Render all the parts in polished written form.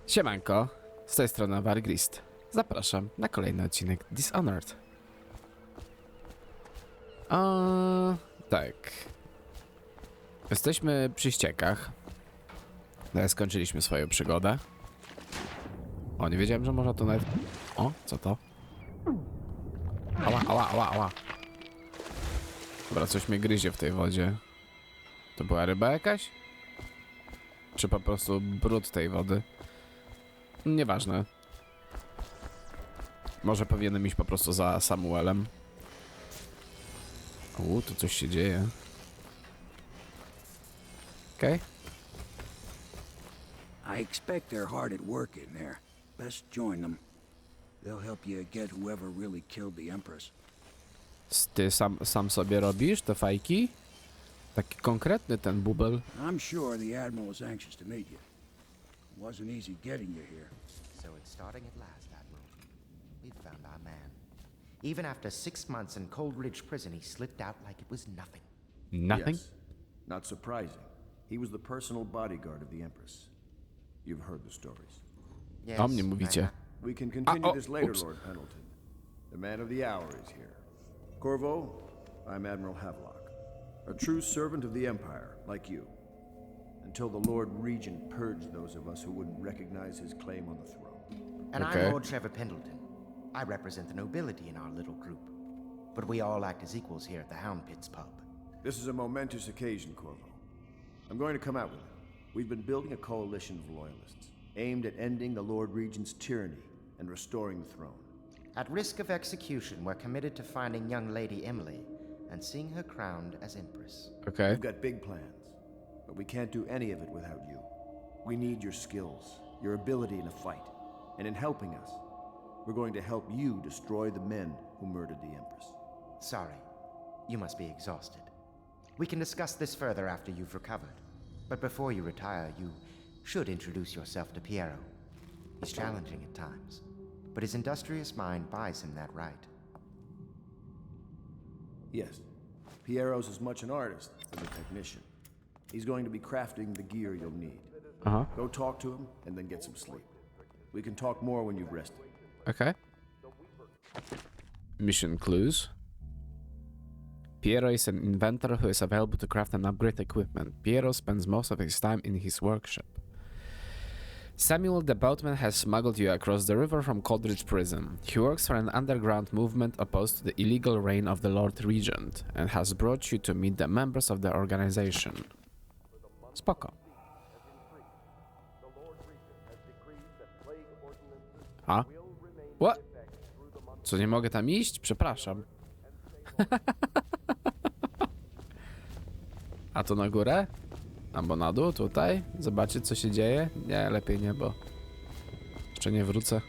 Siemanko, z tej strony Wargrist. Zapraszam na kolejny odcinek Dishonored. Tak. Jesteśmy przy ściekach. Skończyliśmy swoją przygodę. O, nie wiedziałem, że można tu nawet... O, co to? Ała, ała, ała, ała. Dobra, coś mnie gryzie w tej wodzie. To była ryba jakaś? Czy po prostu brud tej wody? Nieważne. Może powinienem iść po prostu za Samuelem. Tu coś się dzieje. Okej. I expect they're hard at work in there. Best join them. They'll help you get whoever really killed the Empress. Ty sam sobie robisz te fajki? Taki konkretny ten bubel. I'm sure the Admiral was anxious to meet you. It wasn't easy getting you here. So it's starting at last, Admiral. We've found our man. Even after 6 months in Cold Ridge Prison, he slipped out like it was nothing. Nothing? Yes. Not surprising. He was the personal bodyguard of the Empress. You've heard the stories. Yes, O mnie mówicie. We can continue oh, this later, oops. Lord Pendleton. The man of the hour is here. Corvo, I'm Admiral Havelock. A true servant of the Empire, like you. Until the Lord Regent purged those of us who wouldn't recognize his claim on the throne. And Okay. I'm Lord Trevor Pendleton. I represent the nobility in our little group. But we all act as equals here at the Hound Pits pub. This is a momentous occasion, Corvo. I'm going to come out with it. We've been building a coalition of loyalists, aimed at ending the Lord Regent's tyranny and restoring the throne. At risk of execution, we're committed to finding young Lady Emily and seeing her crowned as Empress. Okej. We've got big plans, but we can't do any of it without you. We need your skills, your ability in a fight, and in helping us, we're going to help you destroy the men who murdered the Empress. Sorry, you must be exhausted. We can discuss this further after you've recovered. But before you retire, you should introduce yourself to Piero. He's challenging at times, but his industrious mind buys him that right. Yes, Piero's as much an artist as a technician. He's going to be crafting the gear you'll need. Aha, Go talk to him and then get some sleep. We can talk more when you've rested. okej. Mission clues. Piero is an inventor who is available to craft and upgrade equipment. Piero spends most of his time in his workshop. Samuel the boatman has smuggled you across the river from Coldridge Prison. He works for an underground movement opposed to the illegal reign of the Lord Regent and has brought you to meet the members of the organization. Spoko. A? What? Co, nie mogę tam iść? Przepraszam. A to na górę? Albo na dół, tutaj? Zobaczyć, co się dzieje? Nie, lepiej nie, bo jeszcze nie wrócę.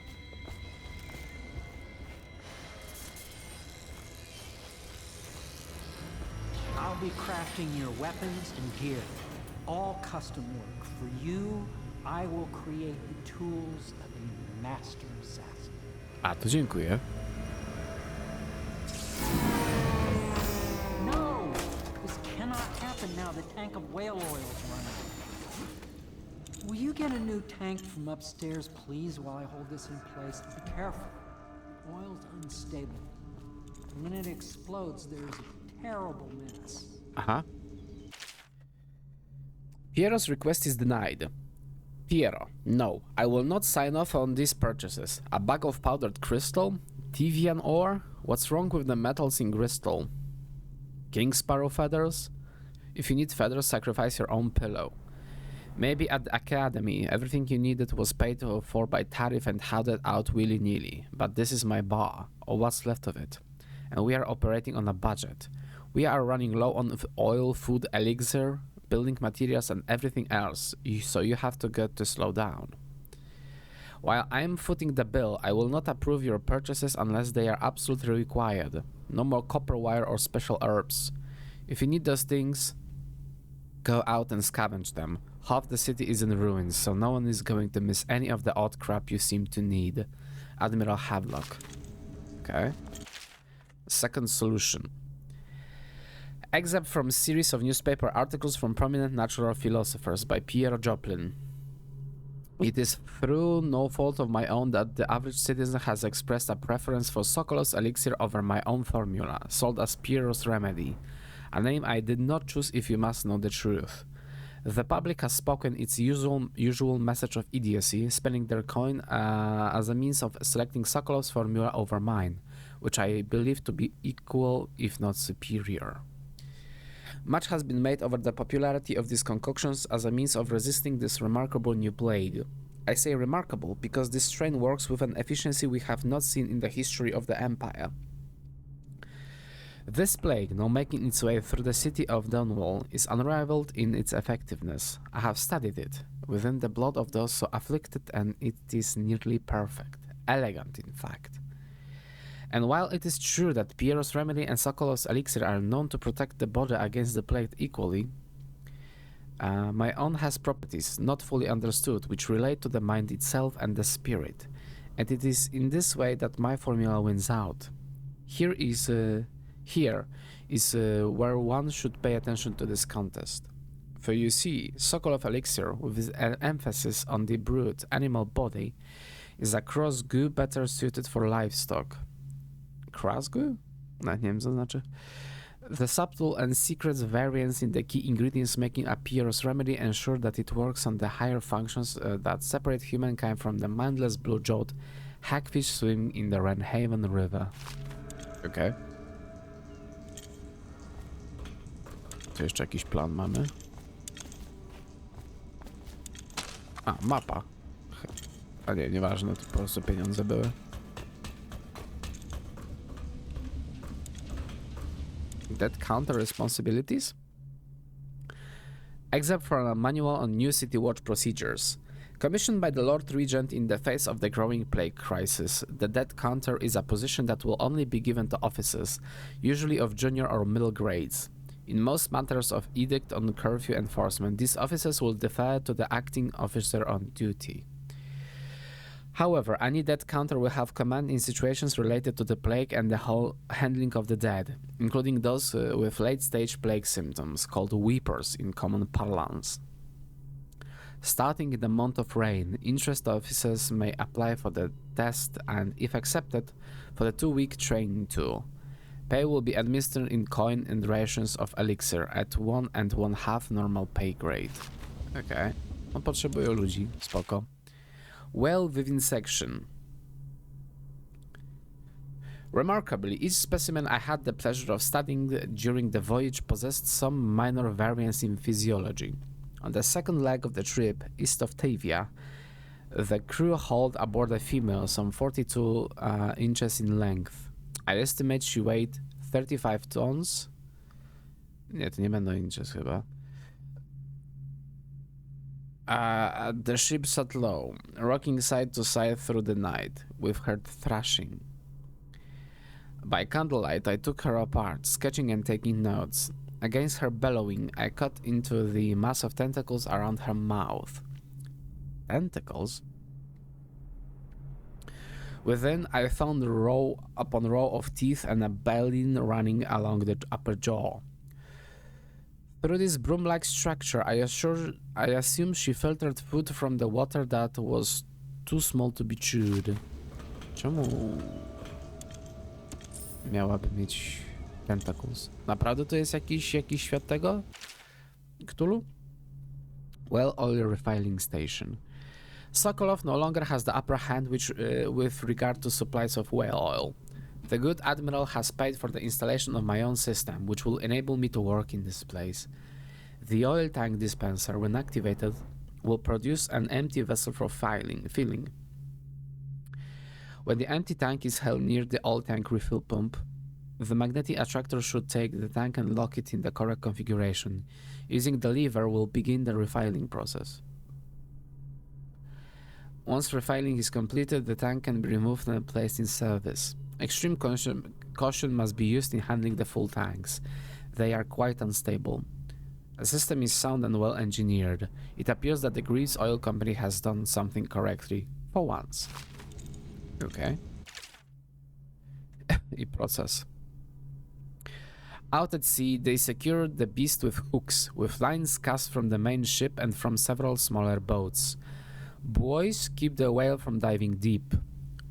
I'll be crafting your weapons and gear, all custom work. For you, I will create the tools of a master assassin. A, to dziękuję. No! This cannot happen now the tank of whale oil is running. Will you get a new tank from upstairs, please, while I hold this in place? Be careful. Oil's unstable. When it explodes, there's a terrible mess. Aha. Piero's request is denied. Piero, no, I will not sign off on these purchases. A bag of powdered crystal? Thivian ore? What's wrong with the metals in crystal? King sparrow feathers? If you need feathers, sacrifice your own pillow. Maybe at the academy, everything you needed was paid for by tariff and handed out willy-nilly. But this is my bar, or what's left of it. And we are operating on a budget. We are running low on oil, food, elixir, building materials and everything else, so you have to get to slow down. While I am footing the bill, I will not approve your purchases unless they are absolutely required. No more copper wire or special herbs. If you need those things, go out and scavenge them. Half the city is in ruins, so no one is going to miss any of the odd crap you seem to need. Admiral Havelock. Okay. Second solution. Excerpt from a series of newspaper articles from prominent natural philosophers by Pierre Joplin. It is through no fault of my own that the average citizen has expressed a preference for Sokolov's elixir over my own formula, sold as Piero's Remedy, a name I did not choose if you must know the truth. The public has spoken its usual message of idiocy, spending their coin as a means of selecting Sokolov's formula over mine, which I believe to be equal, if not superior. Much has been made over the popularity of these concoctions as a means of resisting this remarkable new plague. I say remarkable because this strain works with an efficiency we have not seen in the history of the Empire. This plague, now making its way through the city of Dunwall, is unrivaled in its effectiveness. I have studied it, within the blood of those so afflicted, and it is nearly perfect. Elegant, in fact. And while it is true that Piero's Remedy and Sokolov's Elixir are known to protect the body against the plague equally, my own has properties not fully understood which relate to the mind itself and the spirit, and it is in this way that my formula wins out. Here is where one should pay attention to this contest. For you see, Sokolov Elixir, with its emphasis on the brute animal body, is a cross goo better suited for livestock. Cross-goo? Nawet nie wiem, co znaczy. The subtle and secret variance in the key ingredients making a Piero's Remedy ensure that it works on the higher functions that separate humankind from the mindless blue-jawed hackfish swimming in the Renhaven River. Okay. Tu jeszcze jakiś plan mamy. A, mapa. A nie, nieważne, to po prostu pieniądze były. Dead counter responsibilities? Except for a manual on new City Watch procedures. Commissioned by the Lord Regent in the face of the growing plague crisis, the dead counter is a position that will only be given to officers, usually of junior or middle grades. In most matters of edict on curfew enforcement, these officers will defer to the acting officer on duty. However, any dead counter will have command in situations related to the plague and the whole handling of the dead, including those with late-stage plague symptoms, called weepers in common parlance. Starting in the month of rain, interest officers may apply for the test and, if accepted, for the 2-week training tour. Pay will be administered in coin and rations of elixir at 1 1/2 normal pay grade. Okay. No, potrzebują ludzi. Spoko. Well within section. Remarkably, each specimen I had the pleasure of studying during the voyage possessed some minor variance in physiology. On the second leg of the trip, east of Tavia, the crew hauled aboard a female some 42 inches in length. I estimate she weighed 35 tons. Nie, to nie będą inches chyba. The ship sat low, rocking side to side through the night, with her thrashing. By candlelight, I took her apart, sketching and taking notes. Against her bellowing, I cut into the mass of tentacles around her mouth. Tentacles? Within, I found row upon row of teeth and a baleen running along the upper jaw. Through this broom-like structure, I assume she filtered food from the water that was too small to be chewed. Czemu miałaby mieć tentacles? Naprawdę to jest jakiś świat tego? Cthulhu? Well, oil refining station. Sokolov no longer has the upper hand with regard to supplies of whale oil. The good admiral has paid for the installation of my own system, which will enable me to work in this place. The oil tank dispenser, when activated, will produce an empty vessel for filling. When the empty tank is held near the oil tank refill pump, the magnetic attractor should take the tank and lock it in the correct configuration. Using the lever will begin the refilling process. Once refilling is completed, the tank can be removed and placed in service. Extreme caution must be used in handling the full tanks. They are quite unstable. The system is sound and well engineered. It appears that the Greece Oil Company has done something correctly, for once. Okay. I proces. Out at sea, they secured the beast with hooks, with lines cast from the main ship and from several smaller boats. Buoys keep the whale from diving deep.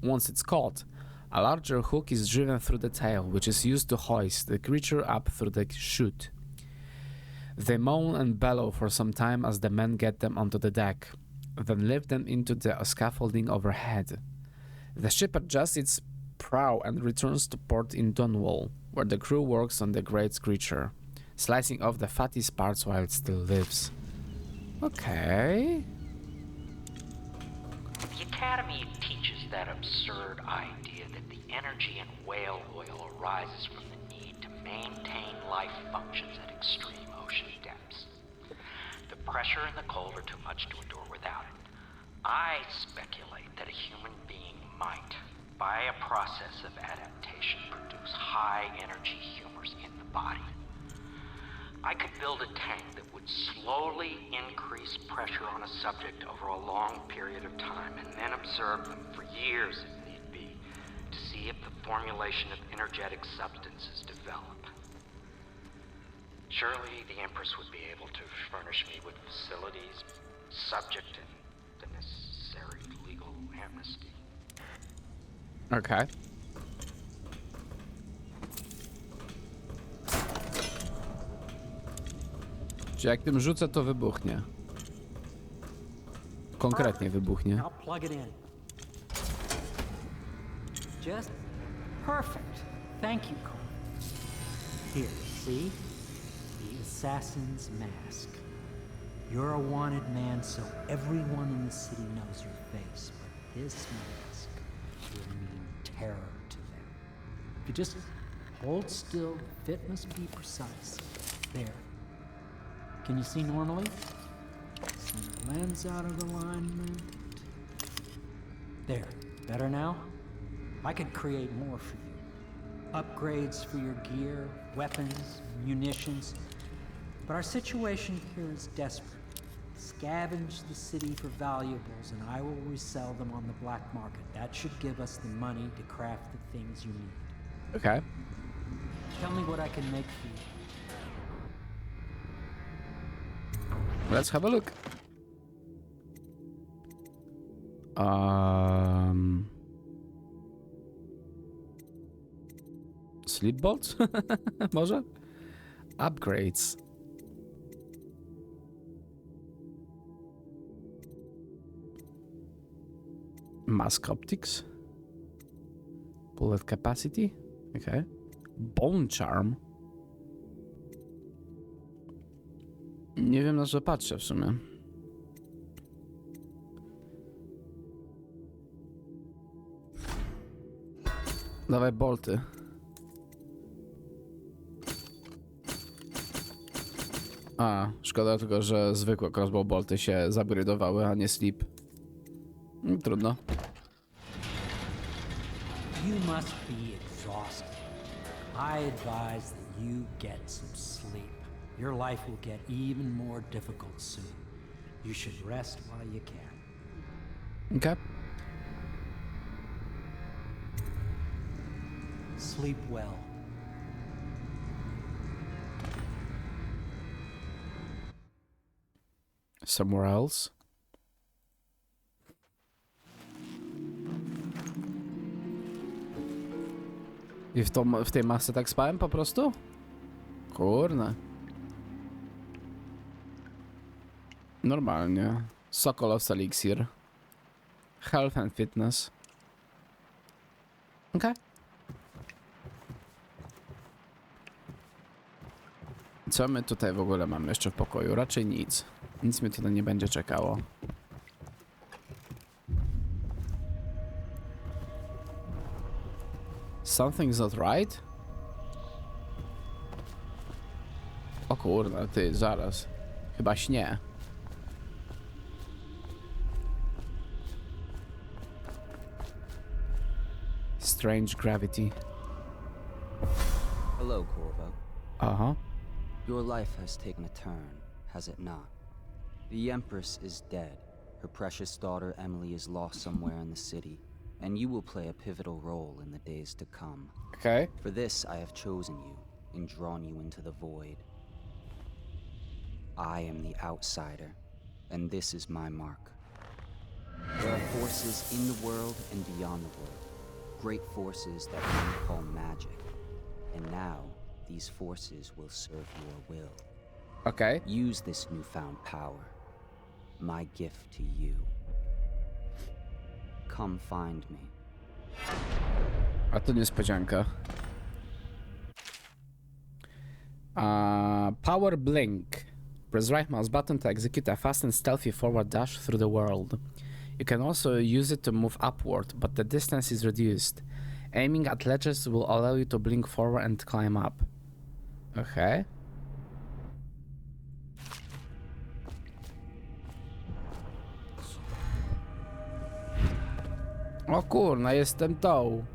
Once it's caught, a larger hook is driven through the tail, which is used to hoist the creature up through the chute. They moan and bellow for some time as the men get them onto the deck, then lift them into the scaffolding overhead. The ship adjusts its prow and returns to port in Dunwall, where the crew works on the great creature, slicing off the fattest parts while it still lives. Okay. The Academy teaches that absurd idea that the energy in whale oil arises from the need to maintain life functions at extreme ocean depths. The pressure and the cold are too much to endure without it. I speculate that a human being might, by a process of adaptation, produce high-energy humors in the body. I could build a tank that would slowly increase pressure on a subject over a long period of time and then observe them for years if need be to see if the formulation of energetic substances develop. Surely the Empress would be able to furnish me with facilities, subject and the necessary legal amnesty. Okay. Czy jak tym rzucę, to wybuchnie? Konkretnie wybuchnie. Now plug it in. Just perfect. Thank you, Cole. Here, see? The assassin's mask. You're a wanted man, so everyone in the city knows your face, but this mask will mean terror to them. If you just hold still, the fit must be precise. There. Can you see normally? Some lens out of alignment. There. Better now? I could create more for you. Upgrades for your gear, weapons, munitions. But our situation here is desperate. Scavenge the city for valuables and I will resell them on the black market. That should give us the money to craft the things you need. Okay. Tell me what I can make for you. Let's have a look. Sleep bolts? Może? Upgrades. Mask optics. Bullet capacity. Okay. Bone charm. Nie wiem, na co patrzę w sumie. Dawaj bolty. A, szkoda tylko, że zwykłe crossbow bolty się zupgrade'owały, a nie sleep. Trudno. You must be exhausted. I advise that you get some sleep. Your life will get even more difficult soon. You should rest while you can. Okay. Sleep well. Somewhere else. I w tej masce tak spałem po prostu? Kurna. Normalnie. Sokolow's Elixir. Health and Fitness. Okej. Co my tutaj w ogóle mamy jeszcze w pokoju? Raczej nic. Nic mnie tutaj nie będzie czekało. Something's not right? O kurna, ty, zaraz. Chyba śnie. Strange gravity. Hello, Corvo. Uh-huh. Your life has taken a turn, has it not? The Empress is dead. Her precious daughter Emily is lost somewhere in the city, and you will play a pivotal role in the days to come. Okay. For this, I have chosen you and drawn you into the void. I am the outsider, and this is my mark. There are forces in the world and beyond the world. Great forces that men call magic. And now, these forces will serve your will. Okej. Use this newfound power. My gift to you. Come find me. A to niespodzianka. Power Blink. Press right mouse button to execute a fast and stealthy forward dash through the world. You can also use it to move upward, but the distance is reduced. Aiming at ledges will allow you to blink forward and climb up. Okay. O kurna, jestem tą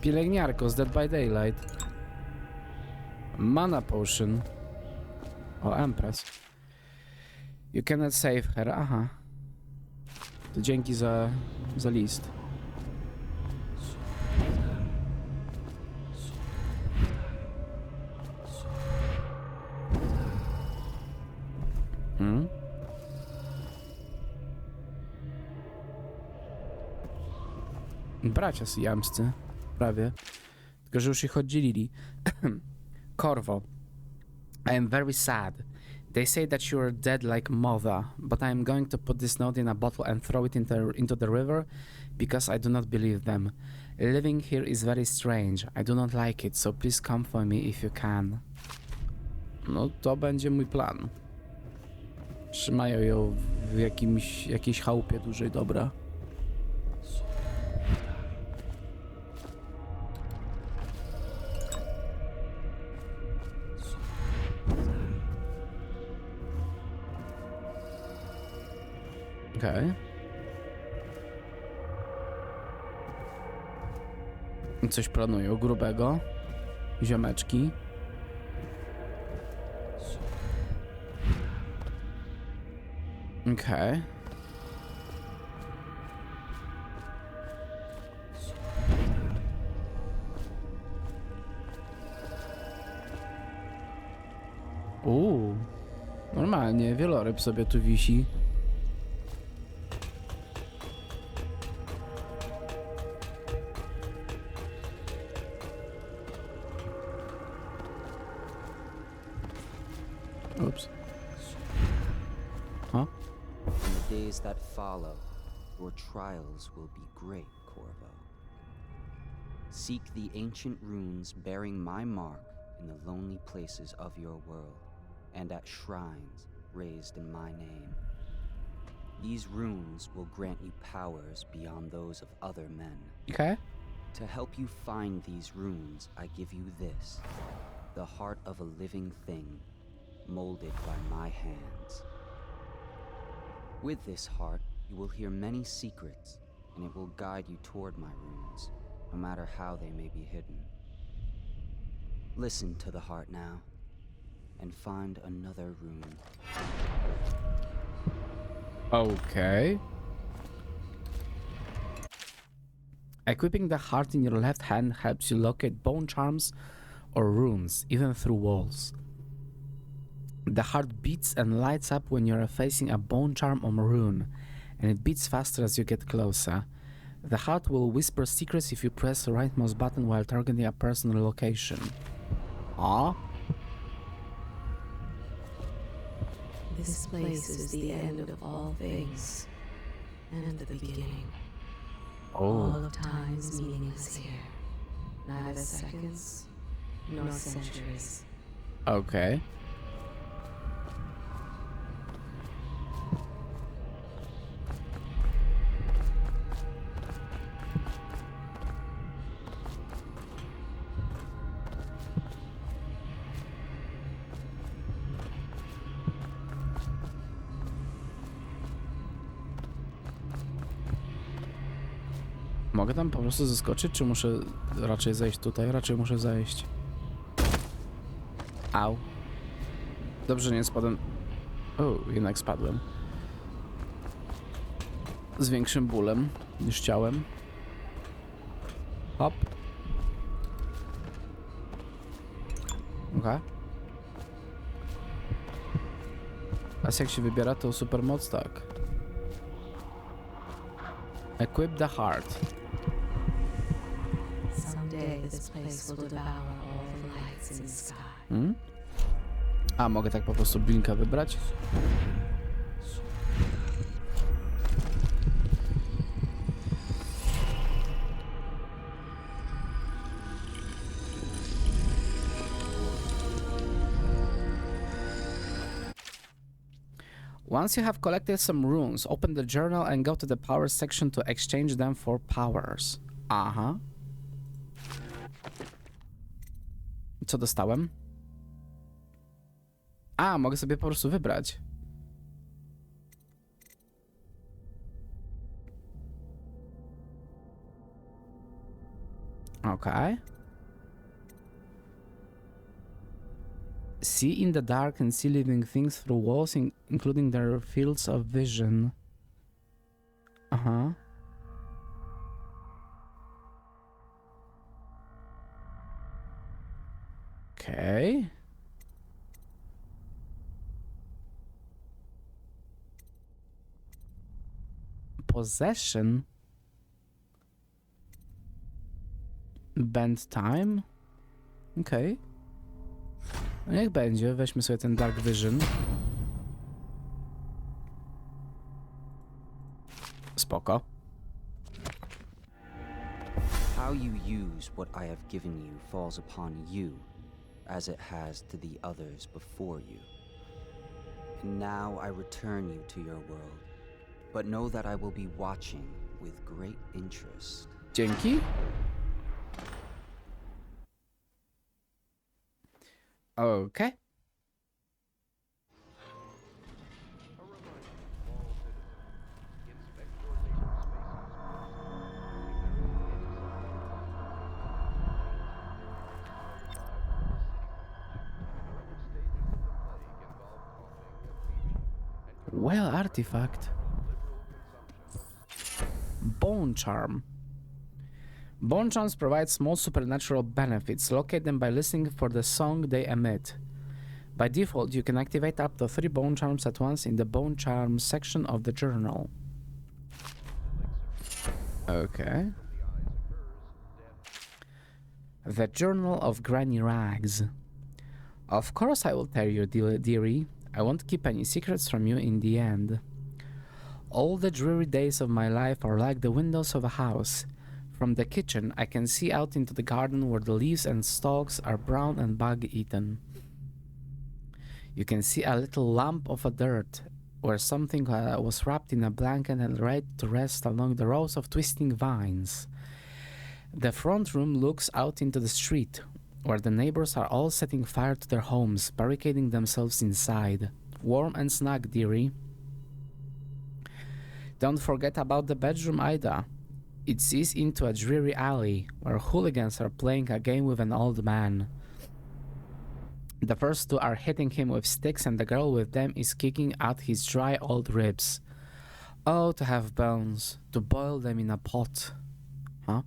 pielęgniarką z Dead by Daylight. Mana potion. O, Empress. You cannot save her. Aha. To dzięki za list. Bracia syjamscy. Prawie. Tylko, że już ich oddzielili. Corvo. I am very sad. They say that you are dead like mother, but I am going to put this note in a bottle and throw it into the river because I do not believe them. Living here is very strange. I do not like it, so please come for me if you can. No to będzie mój plan. Trzymają ją w jakiejś chałupie dużej, dobra. Okej. Coś planują grubego. Ziomeczki. Okej. Normalnie, wieloryb sobie tu wisi. Oops. Huh? In the days that follow, your trials will be great, Corvo. Seek the ancient runes bearing my mark in the lonely places of your world, and at shrines raised in my name. These runes will grant you powers beyond those of other men. Okay. To help you find these runes, I give you this, the heart of a living thing, molded by my hands. With this heart, you will hear many secrets, and it will guide you toward my runes, no matter how they may be hidden. Listen to the heart now, and find another rune. Okay. Equipping the heart in your left hand helps you locate bone charms or runes, even through walls. The heart beats and lights up when you are facing a bone charm or rune, and it beats faster as you get closer. The heart will whisper secrets if you press the right mouse button while targeting a personal location. Ah? This place is the end of all things, and the beginning. All of time is meaningless here. Neither seconds nor centuries. Okay. Mogę tam po prostu zeskoczyć, czy muszę raczej zejść tutaj? Raczej muszę zejść. Au. Dobrze, nie spadłem. O, jednak spadłem. Z większym bólem niż chciałem. Hop. Okej. A jak się wybiera, to super moc, tak. Equip the heart. Someday this place will devour all the lights in the sky. A, mogę tak po prostu blinka wybrać? Once you have collected some runes, open the journal and go to the powers section to exchange them for powers. Aha. Co dostałem? A, mogę sobie po prostu wybrać. Okay. See in the dark and see living things through walls, including their fields of vision. Uh-huh. Okay. Possession. Bend time. Okay. No niech będzie, weźmy sobie ten Dark Vision. Spoko. How you use what I have given you falls upon you, as it has to the others before you. And now I return you to your world, but know that I will be watching with great interest. Dzięki. Okay. Well, artifact. Bone charm. Bone charms provide small supernatural benefits. Locate them by listening for the song they emit. By default, you can activate up to 3 bone charms at once in the bone charms section of the journal. Okay. The Journal of Granny Rags. Of course I will tell you, dearie. I won't keep any secrets from you in the end. All the dreary days of my life are like the windows of a house. From the kitchen, I can see out into the garden where the leaves and stalks are brown and bug-eaten. You can see a little lump of dirt where something was wrapped in a blanket and ready to rest along the rows of twisting vines. The front room looks out into the street, where the neighbors are all setting fire to their homes, barricading themselves inside. Warm and snug, dearie. Don't forget about the bedroom either. It sees into a dreary alley, where hooligans are playing a game with an old man. The first 2 are hitting him with sticks, and the girl with them is kicking at his dry old ribs. Oh, to have bones, to boil them in a pot. Huh?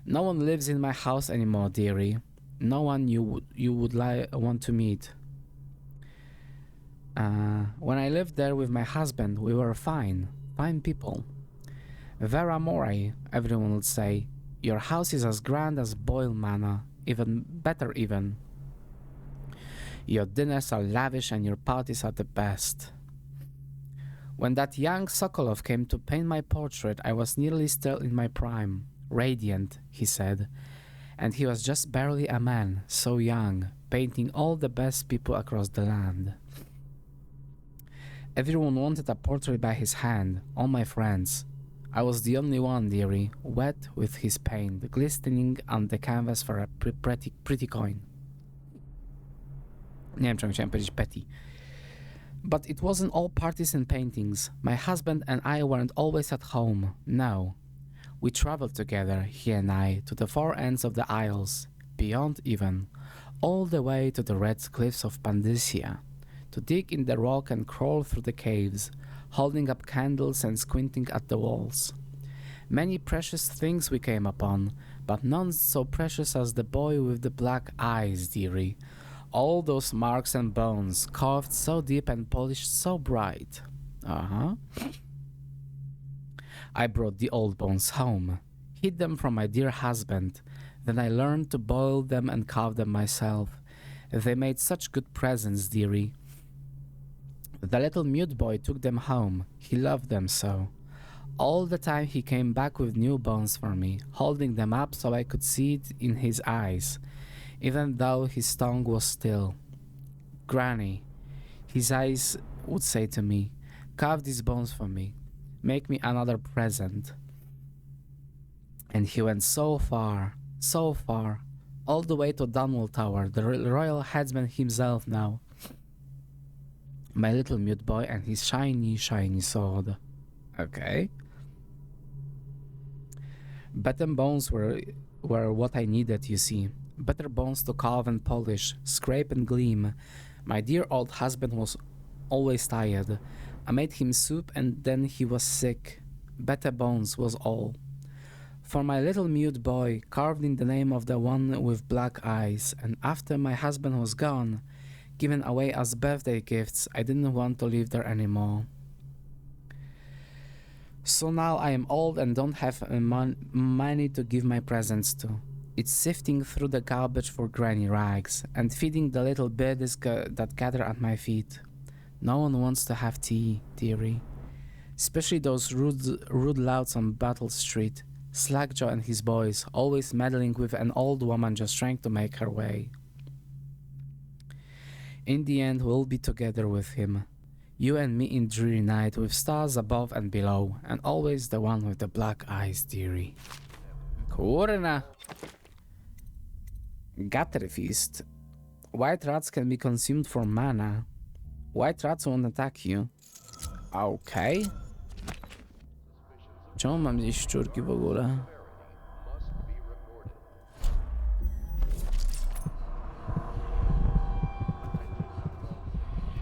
No one lives in my house anymore, dearie. No one you would want to meet. When I lived there with my husband, we were fine people. Vera Moray, everyone would say. Your house is as grand as Boyle Manor, even better even. Your dinners are lavish and your parties are the best. When that young Sokolov came to paint my portrait, I was nearly still in my prime. Radiant, he said. And he was just barely a man, so young, painting all the best people across the land. Everyone wanted a portrait by his hand, all my friends. I was the only one, dearie, wet with his paint, glistening on the canvas for a pretty coin. Nie wiem, czemu chciałem powiedzieć petty. But it wasn't all parties and paintings. My husband and I weren't always at home, no. We traveled together, he and I, to the 4 ends of the Isles, beyond even, all the way to the red cliffs of Pandysia, to dig in the rock and crawl through the caves, holding up candles and squinting at the walls. Many precious things we came upon, but none so precious as the boy with the black eyes, dearie. All those marks and bones, carved so deep and polished so bright. Uh-huh. I brought the old bones home, hid them from my dear husband. Then I learned to boil them and carve them myself. They made such good presents, dearie. The little mute boy took them home. He loved them so. All the time he came back with new bones for me, holding them up so I could see it in his eyes, even though his tongue was still. Granny, his eyes would say to me, carve these bones for me. Make me another present. And he went so far, all the way to Dunwall Tower, the royal headsman himself now. My little mute boy and his shiny, shiny sword. Okay. Better bones were what I needed, you see. Better bones to carve and polish, scrape and gleam. My dear old husband was always tired. I made him soup and then he was sick. Better bones was all. For my little mute boy, carved in the name of the one with black eyes, and after my husband was gone, given away as birthday gifts, I didn't want to live there anymore. So now I am old and don't have money to give my presents to. It's sifting through the garbage for granny rags and feeding the little birdies that gather at my feet. No one wants to have tea, dearie. Especially those rude louts on Battle Street. Slackjaw and his boys, always meddling with an old woman just trying to make her way. In the end, we'll be together with him. You and me in dreary night, with stars above and below, and always the one with the black eyes, dearie. Kurna! Gutter feast. White rats can be consumed for mana. White rats won't attack you. Okay. Czemu mam gdzieś szczurki w ogóle?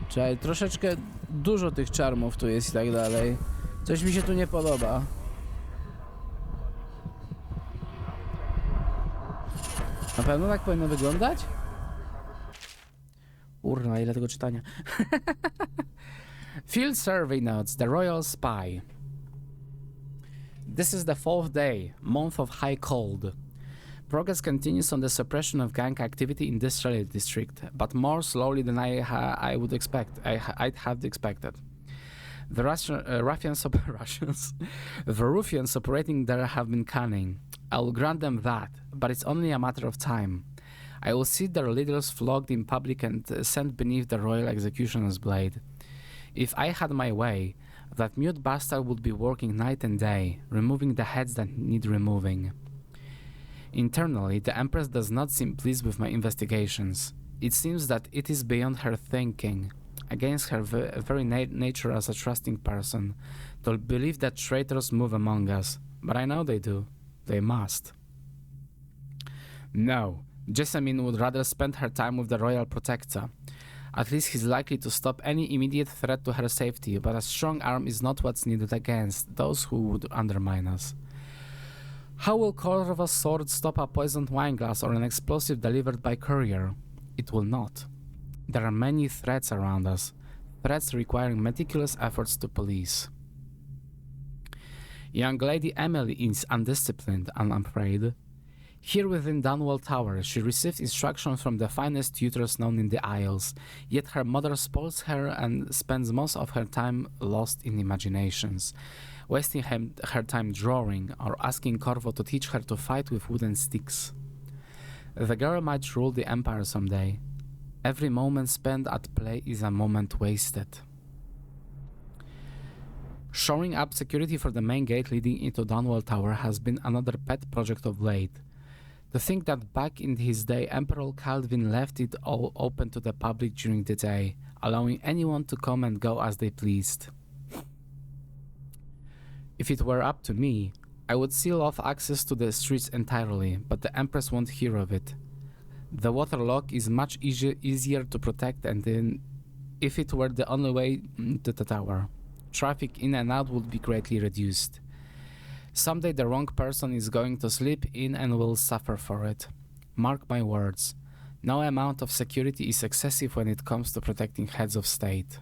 Czekaj, troszeczkę dużo tych czarmów tu jest i tak dalej. Coś mi się tu nie podoba. Na pewno tak powinno wyglądać? Kurwa, ile tego czytania. Field Survey Notes, The Royal Spy. This is the 4th day, month of high cold. Progress continues on the suppression of gang activity in this district, but more slowly than I would expect. I'd have expected. The ruffians operating there have been cunning. I will grant them that, but it's only a matter of time. I will see their leaders flogged in public and sent beneath the royal executioner's blade. If I had my way, that mute bastard would be working night and day, removing the heads that need removing. Internally, the Empress does not seem pleased with my investigations. It seems that it is beyond her thinking, against her very nature as a trusting person, to believe that traitors move among us. But I know they do. They must. No, Jessamine would rather spend her time with the Royal Protector. At least he's likely to stop any immediate threat to her safety, but a strong arm is not what's needed against those who would undermine us. How will Corvo's sword stop a poisoned wineglass or an explosive delivered by courier? It will not. There are many threats around us, threats requiring meticulous efforts to police. Young Lady Emily is undisciplined, I'm afraid. Here within Dunwall Tower, she received instructions from the finest tutors known in the Isles, yet her mother spoils her and spends most of her time lost in imaginations, wasting her time drawing or asking Corvo to teach her to fight with wooden sticks. The girl might rule the Empire someday. Every moment spent at play is a moment wasted. Shoring up security for the main gate leading into Dunwall Tower has been another pet project of late. To think that back in his day, Emperor Calvin left it all open to the public during the day, allowing anyone to come and go as they pleased. If it were up to me, I would seal off access to the streets entirely, but the Empress won't hear of it. The waterlock is much easier to protect, and then, if it were the only way to the tower, traffic in and out would be greatly reduced. Someday the wrong person is going to slip in and will suffer for it. Mark my words, no amount of security is excessive when it comes to protecting heads of state.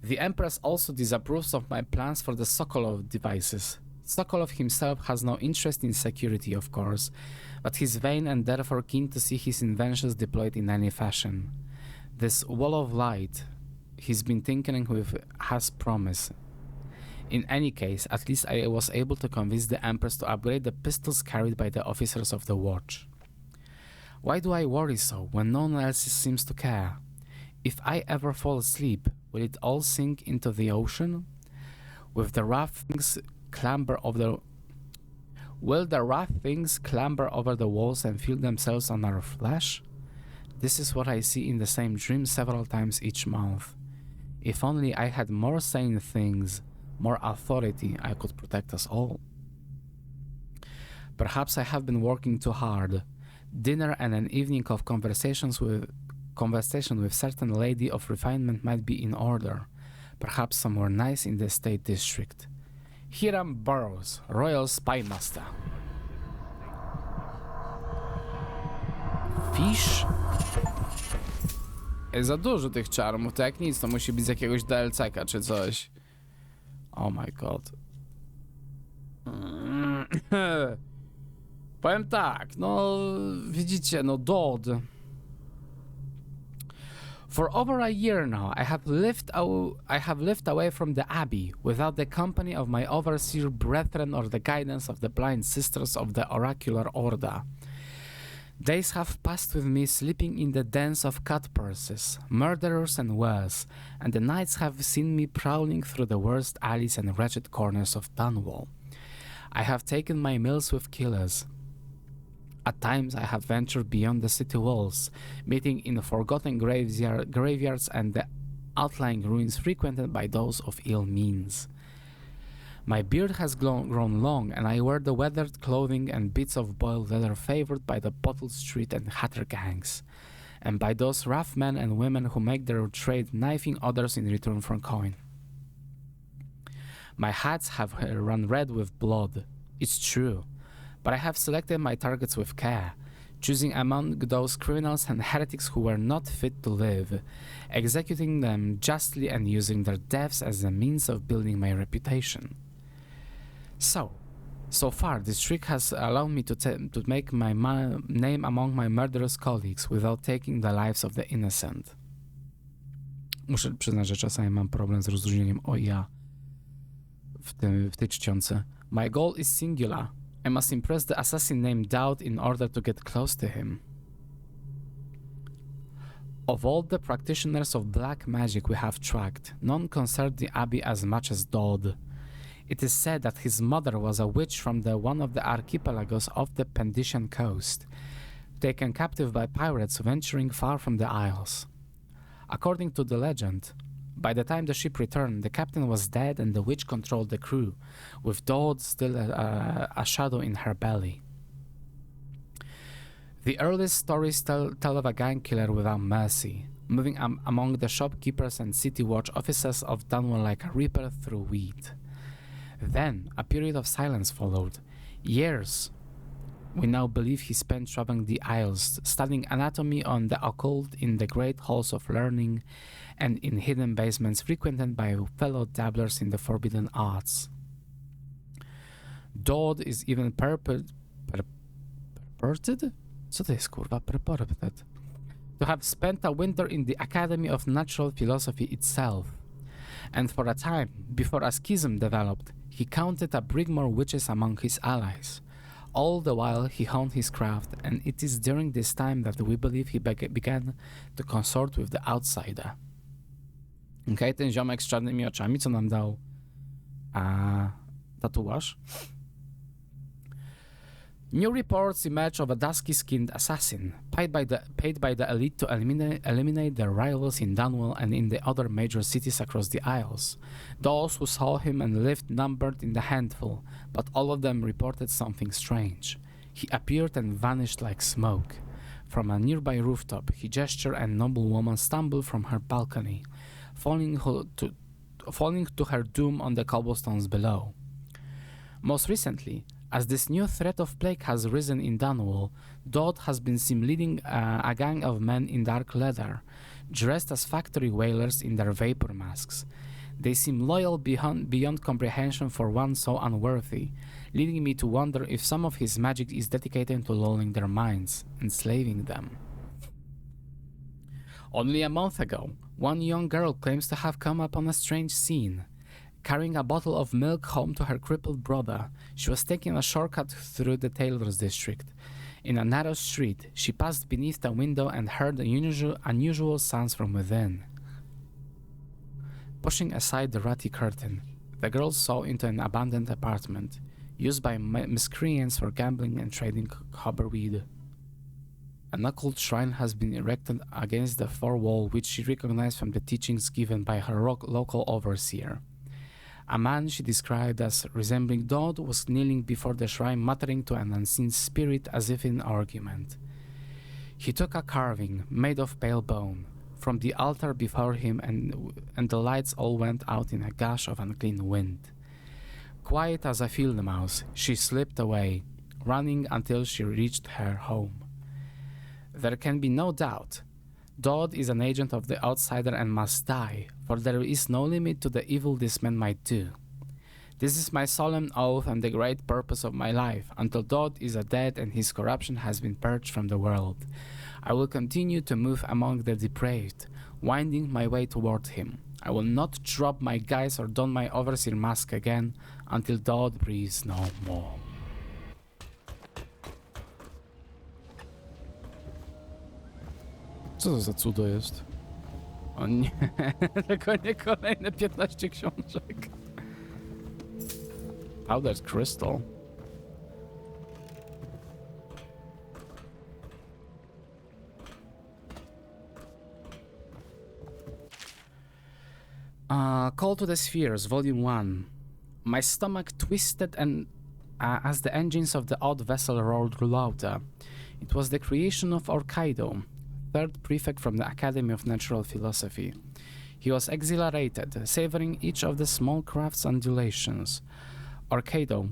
The Empress also disapproves of my plans for the Sokolov devices. Sokolov himself has no interest in security, of course, but he's vain and therefore keen to see his inventions deployed in any fashion. This wall of light he's been tinkering with has promise. In any case, at least I was able to convince the Empress to upgrade the pistols carried by the officers of the watch. Why do I worry so when no one else seems to care? If I ever fall asleep, will it all sink into the ocean? Will the rough things clamber over the walls and feel themselves on our flesh? This is what I see in the same dream several times each month. If only I had more sane things, more authority, I could protect us all. Perhaps I have been working too hard. Dinner and an evening of conversation with certain lady of refinement might be in order. Perhaps somewhere nice in the State District. Hiram Burroughs, Royal Spy Master. Fish? Jest za dużo tych czarmów, to jak nic, to musi być z jakiegoś DLC-ka czy coś. Oh my god. Powiem tak, no widzicie, no Dodd. For over a year now, I have lived away from the Abbey, without the company of my overseer brethren or the guidance of the blind sisters of the oracular order. Days have passed with me sleeping in the dens of cut-purses, murderers and worse, and the nights have seen me prowling through the worst alleys and wretched corners of Dunwall. I have taken my meals with killers. At times I have ventured beyond the city walls, meeting in forgotten graveyards and the outlying ruins frequented by those of ill means. My beard has grown long, and I wear the weathered clothing and bits of boiled leather favored by the Bottle Street and Hatter gangs, and by those rough men and women who make their trade knifing others in return for coin. My hats have run red with blood, it's true, but I have selected my targets with care, choosing among those criminals and heretics who were not fit to live, executing them justly and using their deaths as a means of building my reputation. So far, this trick has allowed me to make my name among my murderous colleagues without taking the lives of the innocent. Muszę przyznać, że czasami mam problem z rozróżnieniem o i ja w tej czcionce. My goal is singular. I must impress the assassin named Dowd in order to get close to him. Of all the practitioners of black magic we have tracked, none concerned the Abbey as much as Dodd. It is said that his mother was a witch from one of the archipelagos off the Pendician coast, taken captive by pirates venturing far from the Isles. According to the legend, by the time the ship returned, the captain was dead and the witch controlled the crew, with Dodd still a shadow in her belly. The earliest stories tell of a gang killer without mercy, moving among the shopkeepers and city watch officers of Dunwall like a reaper through wheat. Then a period of silence followed. Years, we now believe, he spent traveling the Isles, studying anatomy on the occult in the great halls of learning and in hidden basements frequented by fellow dabblers in the forbidden arts. Dodd is even purported? Co to jest, kurwa? Purported? To have spent a winter in the Academy of Natural Philosophy itself. And for a time, before a schism developed, he counted a brig more witches among his allies. All the while he honed his craft, and it is during this time that we believe he began to consort with the outsider. Okej, ten ziomek z czarnymi oczami, co nam dał tatuaż. New reports emerge of a dusky-skinned assassin, paid by the elite to eliminate their rivals in Dunwall and in the other major cities across the Isles. Those who saw him and lived numbered in the handful, but all of them reported something strange. He appeared and vanished like smoke. From a nearby rooftop, he gestured and noble woman stumbled from her balcony, falling to her doom on the cobblestones below. Most recently, as this new threat of plague has risen in Dunwall, Dodd has been seen leading a gang of men in dark leather, dressed as factory whalers in their vapor masks. They seem loyal beyond comprehension for one so unworthy, leading me to wonder if some of his magic is dedicated to lulling their minds, enslaving them. Only a month ago, one young girl claims to have come upon a strange scene. Carrying a bottle of milk home to her crippled brother, she was taking a shortcut through the tailor's district. In a narrow street, she passed beneath a window and heard unusual sounds from within. Pushing aside the ratty curtain, the girl saw into an abandoned apartment, used by miscreants for gambling and trading copperweed. An occult shrine has been erected against the far wall, which she recognized from the teachings given by her local overseer. A man she described as resembling Dodd was kneeling before the shrine, muttering to an unseen spirit as if in argument. He took a carving, made of pale bone, from the altar before him, and the lights all went out in a gush of unclean wind. Quiet as a field mouse, she slipped away, running until she reached her home. There can be no doubt. Dodd is an agent of the outsider and must die, for there is no limit to the evil this man might do. This is my solemn oath and the great purpose of my life. Until Dodd is dead and his corruption has been purged from the world, I will continue to move among the depraved, winding my way toward him. I will not drop my guise or don my overseer mask again until Dodd breathes no more. Co to za cudo jest? O nie, tylko nie kolejne 15 książek. Powdered crystal. Call to the Spheres, Volume 1. My stomach twisted and as the engines of the odd vessel roared louder. It was the creation of Orkaido, third prefect from the Academy of Natural Philosophy. He was exhilarated, savoring each of the small craft's undulations. Orkaido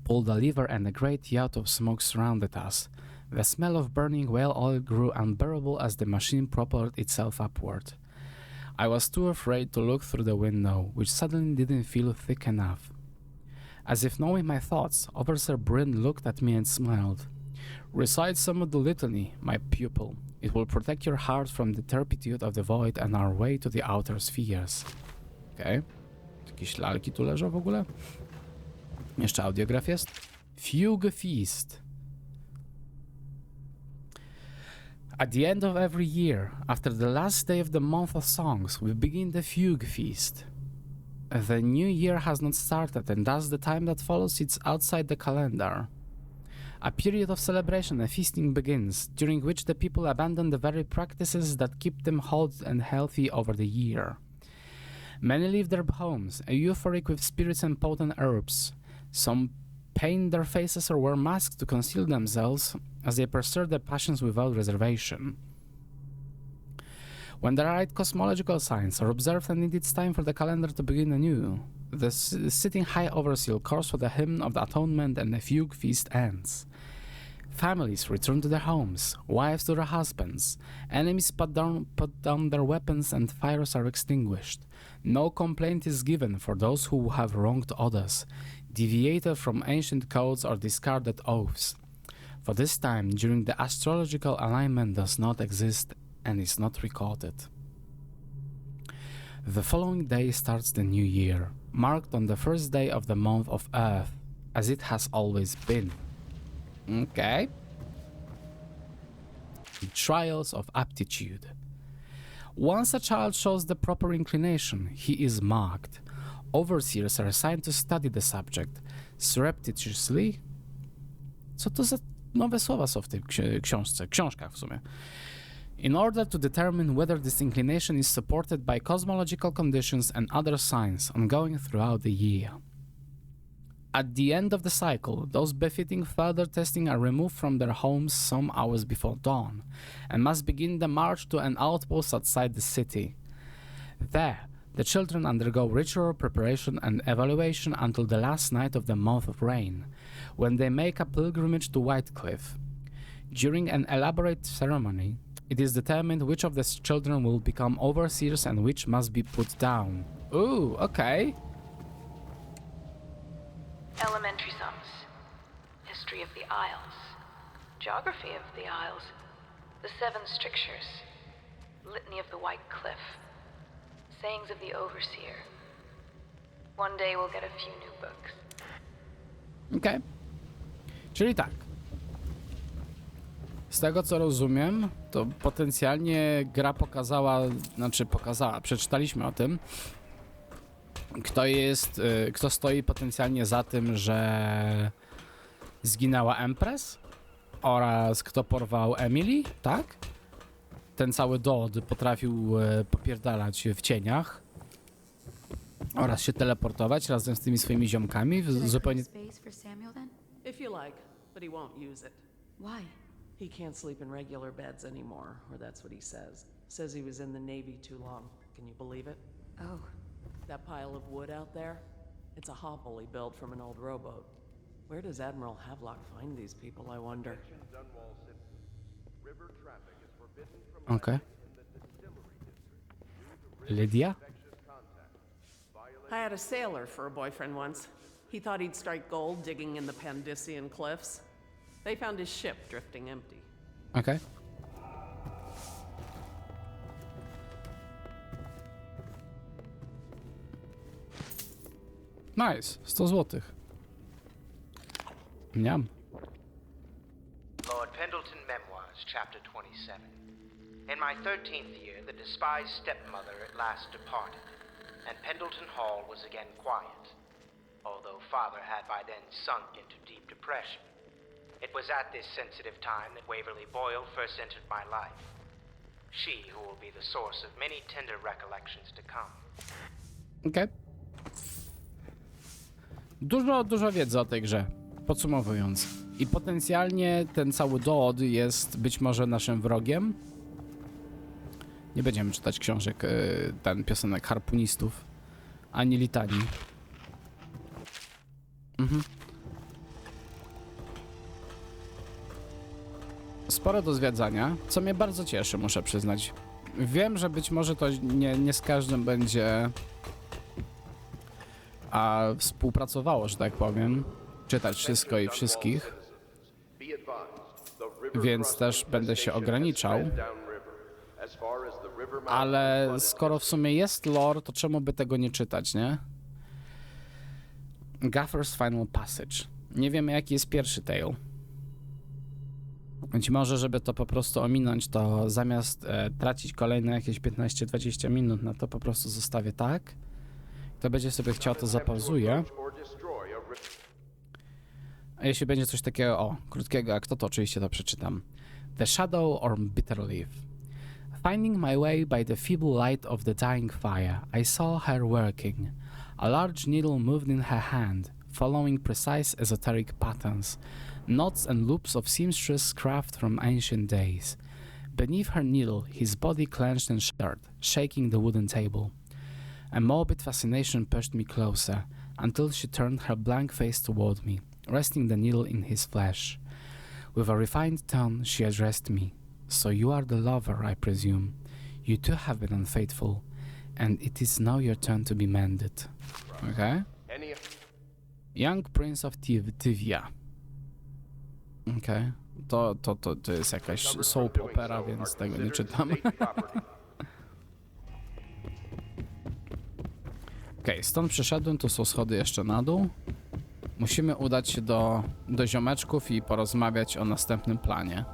pulled a lever and a great yacht of smoke surrounded us. The smell of burning whale oil grew unbearable as the machine propelled itself upward. I was too afraid to look through the window, which suddenly didn't feel thick enough. As if knowing my thoughts, Overseer Bryn looked at me and smiled. Recite some of the litany, my pupil. It will protect your heart from the turpitude of the void and our way to the outer spheres. Okej. Jakieś lalki tu leżą w ogóle? Jeszcze audiograf jest. Fugue Feast. At the end of every year, after the last day of the month of songs, we begin the Fugue Feast. The new year has not started, and thus the time that follows is outside the calendar. A period of celebration and feasting begins, during which the people abandon the very practices that keep them whole and healthy over the year. Many leave their homes, euphoric with spirits and potent herbs. Some paint their faces or wear masks to conceal themselves as they pursue their passions without reservation. When the right cosmological signs are observed and it's time for the calendar to begin anew, the sitting high overseer calls for the hymn of the atonement and the fugue feast ends. Families return to their homes, wives to their husbands, enemies put down their weapons and fires are extinguished. No complaint is given for those who have wronged others, deviated from ancient codes or discarded oaths. For this time during the astrological alignment does not exist and is not recorded. The following day starts the new year, marked on the first day of the month of Earth, as it has always been. Okay. Trials of aptitude. Once a child shows the proper inclination, he is marked. Overseers are assigned to study the subject surreptitiously. Co to za nowe słowa są w tej książkach w sumie. In order to determine whether this inclination is supported by cosmological conditions and other signs ongoing throughout the year. At the end of the cycle, those befitting further testing are removed from their homes some hours before dawn, and must begin the march to an outpost outside the city. There, the children undergo ritual preparation and evaluation until the last night of the month of rain, when they make a pilgrimage to Whitecliff. During an elaborate ceremony, It is determined which of the children will become overseers and which must be put down. Ooh, okay. Elementary sums. History of the Isles. Geography of the Isles. The Seven Strictures. Litany of the White Cliff. Sayings of the Overseer. One day we'll get a few new books. Okej. Czyli tak. Z tego co rozumiem, to potencjalnie gra pokazała, przeczytaliśmy o tym, kto stoi potencjalnie za tym, że zginęła Empress oraz kto porwał Emily, tak? Ten cały Dodd potrafił popierdalać w cieniach oraz się teleportować razem z tymi swoimi ziomkami w zupełnie... Space for Samuel then? If you like, but he won't use it. Why? He can't sleep in regular beds anymore, or that's what he says. Says he was in the Navy too long. Can you believe it? Oh, That pile of wood out there? It's a hovel he built from an old rowboat. Where does Admiral Havelock find these people, I wonder? Okej. Lydia? I had a sailor for a boyfriend once. He thought he'd strike gold digging in the Pandician cliffs. They found his ship drifting empty. Okej. Nice, 100 złotych. Mniam. Lord Pendleton Memoirs, Chapter 27. In my 13th year, the despised stepmother at last departed, and Pendleton Hall was again quiet, although father had by then sunk into deep depression. It was at this sensitive time that Waverly Boyle first entered my life. She who will be the source of many tender recollections to come. Okej. Dużo wiedzy o tej grze, podsumowując. I potencjalnie ten cały Dodd jest być może naszym wrogiem. Nie będziemy czytać książek, piosenek harpunistów, ani litanii. Sporo do zwiedzania, co mnie bardzo cieszy, muszę przyznać. Wiem, że być może to nie z każdym będzie współpracowało, że tak powiem, czytać wszystko i wszystkich, więc też będę się ograniczał, ale skoro w sumie jest lore, to czemu by tego nie czytać, nie? Gaffer's Final Passage. Nie wiemy, jaki jest pierwszy tale. Być może, żeby to po prostu ominąć, to zamiast tracić kolejne jakieś 15-20 minut na to, po prostu zostawię tak. Kto będzie sobie chciał, to zapauzuje. A jeśli będzie coś takiego, krótkiego jak to oczywiście to przeczytam. The Shadow or Bitter Leaf. Finding my way by the feeble light of the dying fire, I saw her working. A large needle moved in her hand, following precise esoteric patterns, knots and loops of seamstress craft from ancient days. Beneath her needle, his body clenched and shuddered, shaking the wooden table. A morbid fascination pushed me closer, until she turned her blank face toward me, resting the needle in his flesh. With a refined tone, she addressed me. So you are the lover, I presume. You too have been unfaithful, and it is now your turn to be mended. Okay? Young Prince of Tivia. Okay. To jest jakaś soap opera, więc tego nie czytam. Okej, stąd przyszedłem, tu są schody jeszcze na dół. Musimy udać się do ziomeczków i porozmawiać o następnym planie.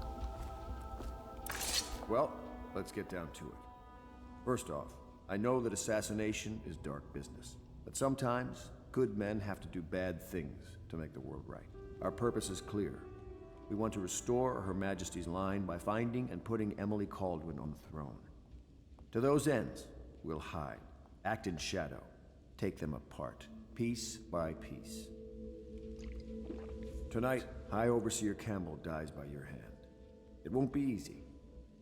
Well, let's get down to it. First off, I know that assassination is dark business, but sometimes good men have to do bad things to make the world right. Our purpose is clear. We want to restore Her Majesty's line by finding and putting Emily Kaldwin on the throne. To those ends, we'll hide, act in shadow, take them apart, piece by piece. Tonight, High Overseer Campbell dies by your hand. It won't be easy.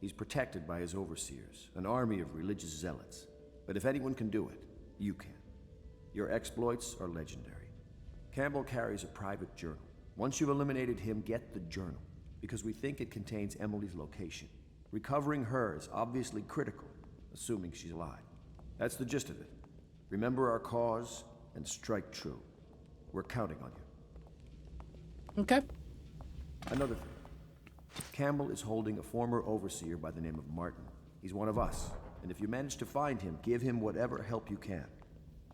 He's protected by his overseers, an army of religious zealots. But if anyone can do it, you can. Your exploits are legendary. Campbell carries a private journal. Once you've eliminated him, get the journal, because we think it contains Emily's location. Recovering her is obviously critical, assuming she's alive. That's the gist of it. Remember our cause and strike true. We're counting on you. Okay. Another thing. Campbell is holding a former overseer by the name of Martin. He's one of us, and if you manage to find him, give him whatever help you can.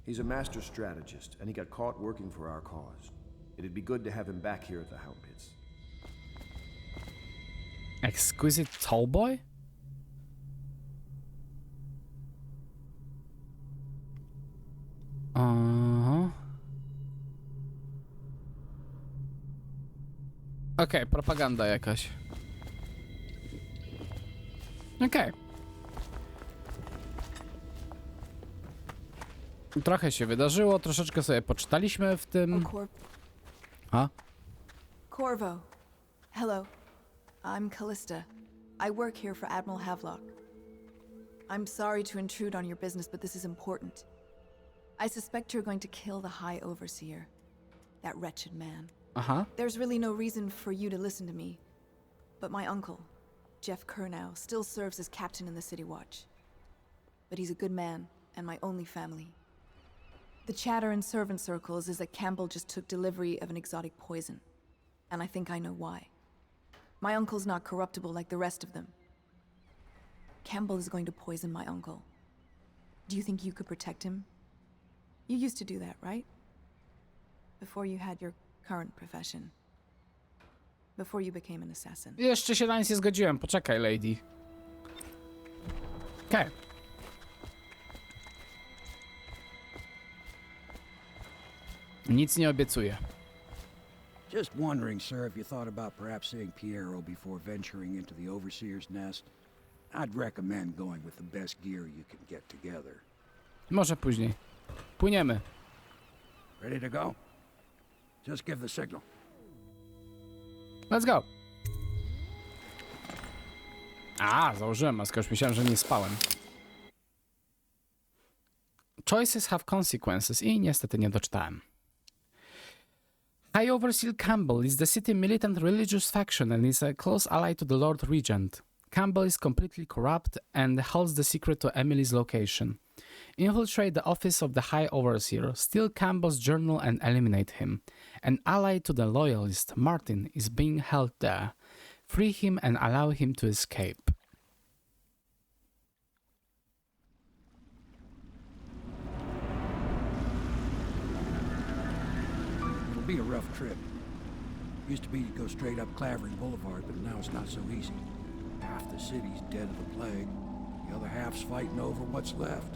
He's a master strategist, and he got caught working for our cause. It'd be good to have him back here at the Hound Pits. Exquisite Tallboy? Okej, propaganda jakaś. Okej. Trochę się wydarzyło, troszeczkę sobie poczytaliśmy w tym... A? Corvo. Hello. I'm Callista. I work here for Admiral Havelock. I'm sorry to intrude on your business, but this is important. I suspect you're going to kill the High Overseer. That wretched man. There's really no reason for you to listen to me. But my uncle, Jeff Kernow, still serves as captain in the City Watch. But he's a good man, and my only family. The chatter in servant circles is that Campbell just took delivery of an exotic poison. And I think I know why. My uncle's not corruptible like the rest of them. Campbell is going to poison my uncle. Do you think you could protect him? You used to do that, right? Before you had your current profession. Before you became an assassin. Jeszcze się na nic nie zgodziłem, poczekaj, lady. Okej. Nic nie obiecuję. Just wondering, sir, if you thought about perhaps seeing Piero before venturing into the Overseer's nest. I'd recommend going with the best gear you can get together. Może później. Płyniemy. Ready to go? Just give the signal. Let's go. Założyłem maskę, już myślałem, że nie spałem. Choices have consequences i niestety nie doczytałem. High Overseer Campbell is the city militant religious faction and is a close ally to the Lord Regent. Campbell is completely corrupt and holds the secret to Emily's location. Infiltrate the office of the High Overseer, steal Campbell's journal and eliminate him. An ally to the loyalist, Martin, is being held there. Free him and allow him to escape. It'll be a rough trip. Used to be to go straight up Clavering Boulevard, but now it's not so easy. Half the city's dead of the plague. The other half's fighting over what's left.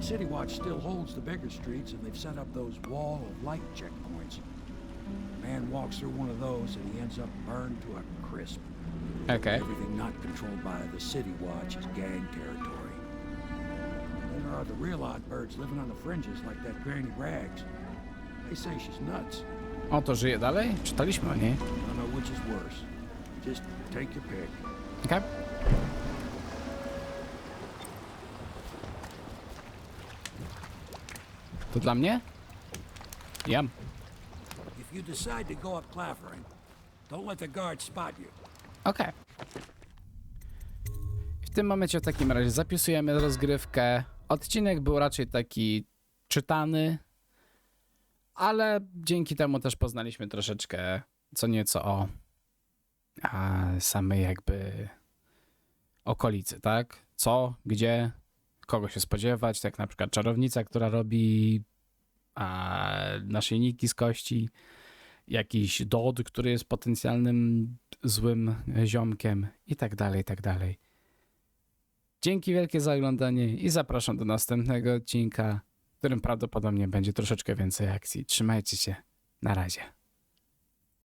City Watch still holds the bigger streets, and they've set up those wall of light checkpoints. A man walks through one of those, and he ends up burned to a crisp. Okay. Everything not controlled by the City Watch is gang territory. Then there are the real odd birds living on the fringes, like that Granny Rags. They say she's nuts. O, to żyje dalej? Czytaliśmy o niej. I don't know which is worse. Just take your pick. Okay. To dla mnie? Jam. If you decide to go up Clavering, don't let the guards spot you. Okej. W tym momencie w takim razie zapisujemy rozgrywkę. Odcinek był raczej taki czytany, ale dzięki temu też poznaliśmy troszeczkę co nieco o samej jakby okolicy, tak? Co, gdzie, kogo się spodziewać, tak na przykład czarownica, która robi naszyjniki z kości, jakiś Dodd, który jest potencjalnym złym ziomkiem i tak dalej, i tak dalej. Dzięki wielkie za oglądanie i zapraszam do następnego odcinka, w którym prawdopodobnie będzie troszeczkę więcej akcji. Trzymajcie się. Na razie.